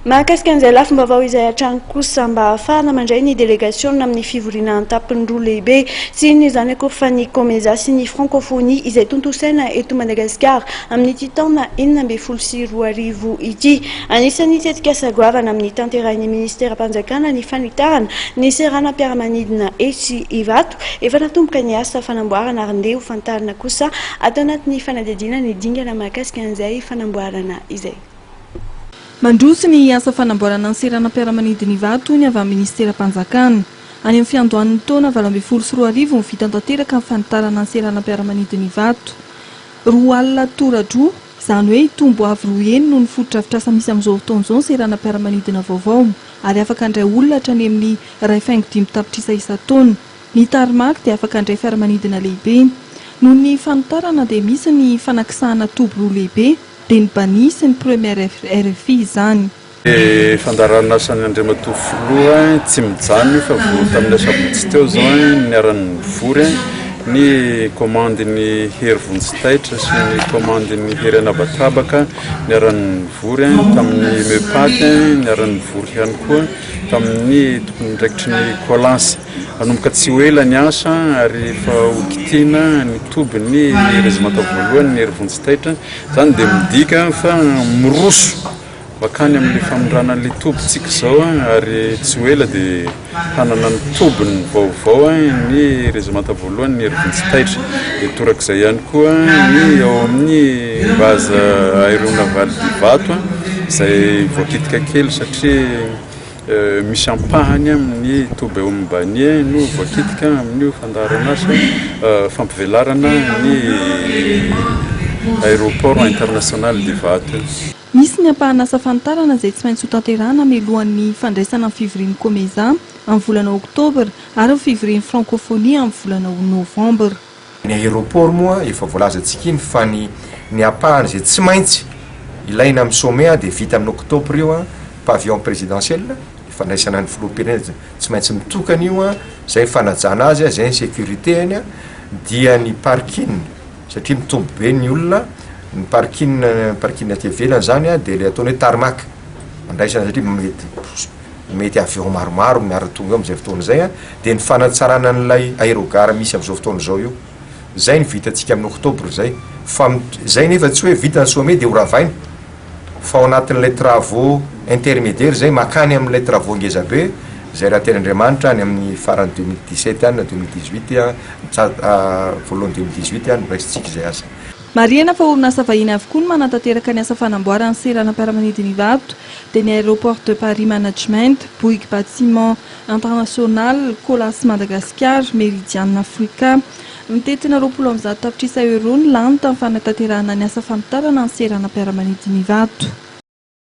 Mahakasika an'izay lafim-baovao izay hatrany kosa mba ahafahana mandray ny délégation amin'ny fivoriana an-tampon-droa lehibe sy ny izany akory fa ny COMESA sy ny francophonie izay tontosaina eto Madagasikara amin'ity taona 2024 ity. Anisany tetika sagoavana amin'ny tanterahan'ny ministera-panjakana ny fanitarana ny seranam-piaramanidina etsy Ivato efa natomboka ny asa fanamboarana ary ndeha ho fantarina kosa atao anatin'ny fanadihadiana ny dingana mahakasika an'izay fanamboarana izay. Mandroso ny asa fanamboarana ny seranam-piaramanidina Ivato ny avy amin'ny ministera-panjakana. Any amin'ny fiandohan'ny taona 2024 ny vita tanteraka ny fanitarana ny seranam-piaramanidina Ivato. Roa alina toradroa, izany hoe itombo avy roa eny no ny foto-drafitrasa misy amin'izao fotoana izao ny seranam-piaramanidina vaovao ary afaka handray olona hatrany amin'ny 2.5 tapitrisa isan-taona. Ny tarmac dia afaka handray fiaramanidina lehibe. Noho ny fanitarana dia misy ny fanakisahana tobo roa lehibe dia ny bani sy ny première RFI izany. Fandarana asan'ny Andriamatoa Filoha tsy mijano fa voa tamin'ny sabotsy teo zao niaran'ny vory ny komandiny hery vonjitaitra sy ny komandiny hery anabatabaka niaran'ny vory tamin'ny mepaty niaran'ny vory ihany koa tamin'ny tompon'andraikitry ny kolansy. Anomboka tsy ho ela ny asa ary efa hokitiana ny tobiny rezimanta voalohany ny hery vonjitaitra izany dia midika fa miroso bakany amin'ny famondrana an'ilay tobintsika izao ary tsy ho ela dia hanana ny tobiny vaovao ny rezimanta voalohany ny hery vonjitaitra. Dia torak'izay ihany koa ny ao amin'ny baza aérona Valy d'Ivato izay voakitika kely satria misy ampahany amin'ny toby eo amin'ny bani no voakitika amin'ny fandarana asa fampivelarana ny aéroport international d'Ivato. Misy ny ampahana asa fanitarana izay tsy maintsy ho tanterahana mialohan'ny fandraisana amin'ny fivorian'ny COMESA amin'ny volana oktobra ary ny fivorian'ny francophonie amin'ny volana novambra. Ny aéroport moa efa voalazantsika iny fa ny ampahana izay tsy maintsy ilaina amin'ny sommet dia vita amin'ny oktobra io pavillon présidentiel fandraisana ny filoham-pirenena tsy maintsy mitokana io izay fanajana azy izay ny sécuritény dia ny parking satria mitombo be ny olona ny parking aty ivelany zany dia le ataony hoe tarmac andraisana satria mety avion maromaro miara-tonga amin'izay fotoana izay dia ny fanatsarana n'ilay aérogare misy amin'izao fotoana izao io zay ny vitantsika amin'ny oktobra zay fa zay nefa tsy hoe vita ny sommet dia ho ravaina fa ao anatin'ilay travaux intermédiaire zay makany amin'ilay travaux ngezabe zay raha ten'Andriamanitra any amin'ny farany 2017 any na 2018 voalohany 2018 any raisitsika izay asa. Marihana fa orinasa vahiny avokoa no manatanteraka ny asa fanamboarana ny seranam-piaramanidina Ivato dia ny aéroport de Paris Management, Bouygues Bâtiment International, Colas Madagascar, Meridian Africa mitetina 20 tapitrisa euro ny lany tamin'ny fanatanterahana ny asa fanitarana ny seranam-piaramanidina Ivato.